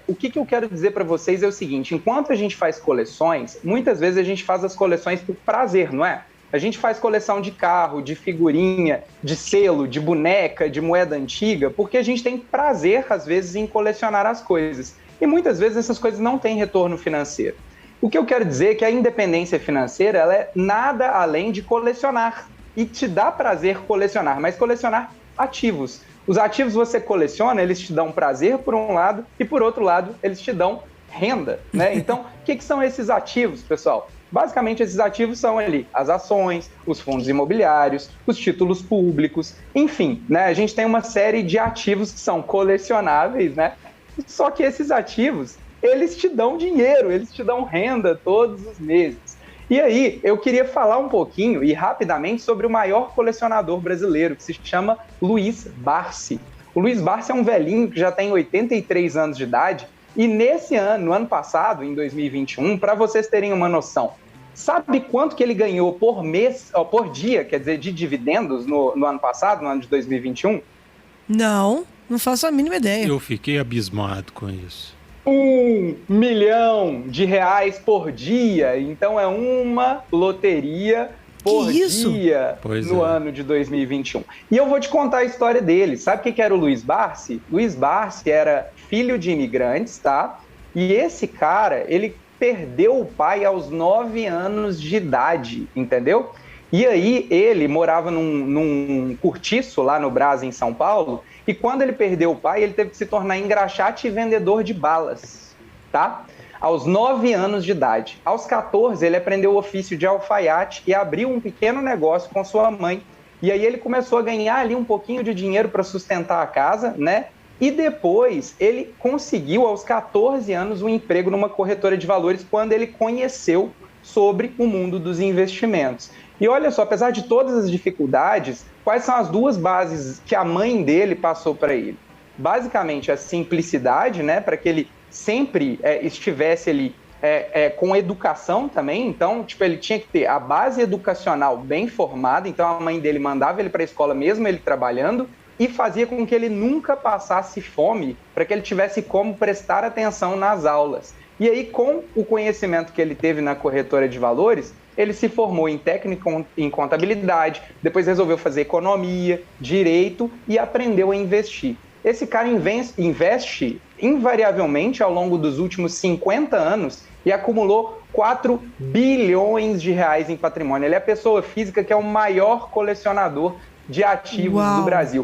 o que eu quero dizer para vocês é o seguinte: enquanto a gente faz coleções, muitas vezes a gente faz as coleções por prazer, não é? A gente faz coleção de carro, de figurinha, de selo, de boneca, de moeda antiga, porque a gente tem prazer, às vezes, em colecionar as coisas. E muitas vezes essas coisas não têm retorno financeiro. O que eu quero dizer é que a independência financeira ela é nada além de colecionar. E te dá prazer colecionar, mas colecionar ativos. Os ativos você coleciona, eles te dão prazer por um lado e por outro lado eles te dão renda, né? Então, o que são esses ativos, pessoal? Basicamente, esses ativos são ali as ações, os fundos imobiliários, os títulos públicos, enfim, né? A gente tem uma série de ativos que são colecionáveis, né? Só que esses ativos, eles te dão dinheiro, eles te dão renda todos os meses. E aí, eu queria falar um pouquinho e rapidamente sobre o maior colecionador brasileiro, que se chama Luiz Barsi. O Luiz Barsi é um velhinho que já tem 83 anos de idade e nesse ano, no ano passado, em 2021, para vocês terem uma noção, sabe quanto que ele ganhou por mês, por dia, quer dizer, de dividendos no ano passado, no ano de 2021? Não, não faço a mínima ideia. Eu fiquei abismado com isso. R$ 1 milhão por dia. Então é uma loteria por dia no ano de 2021. E eu vou te contar a história dele. Sabe o que era o Luiz Barsi? Luiz Barsi era filho de imigrantes, tá? E esse cara, ele perdeu o pai aos 9 anos de idade, entendeu? E aí ele morava num cortiço lá no Brás, em São Paulo, e quando ele perdeu o pai, ele teve que se tornar engraxate e vendedor de balas, tá? Aos 9 anos de idade. Aos 14, ele aprendeu o ofício de alfaiate e abriu um pequeno negócio com sua mãe. E aí ele começou a ganhar ali um pouquinho de dinheiro para sustentar a casa, né? E depois ele conseguiu, aos 14 anos, um emprego numa corretora de valores quando ele conheceu sobre o mundo dos investimentos. E olha só, apesar de todas as dificuldades, quais são as duas bases que a mãe dele passou para ele? Basicamente, a simplicidade, né, para que ele sempre estivesse ali com educação também. Então, tipo, ele tinha que ter a base educacional bem formada, então a mãe dele mandava ele para a escola mesmo ele trabalhando, e fazia com que ele nunca passasse fome, para que ele tivesse como prestar atenção nas aulas. E aí, com o conhecimento que ele teve na corretora de valores, ele se formou em técnico em contabilidade, depois resolveu fazer economia, direito e aprendeu a investir. Esse cara investe invariavelmente ao longo dos últimos 50 anos e acumulou 4 bilhões de reais em patrimônio. Ele é a pessoa física que é o maior colecionador de ativos do Brasil.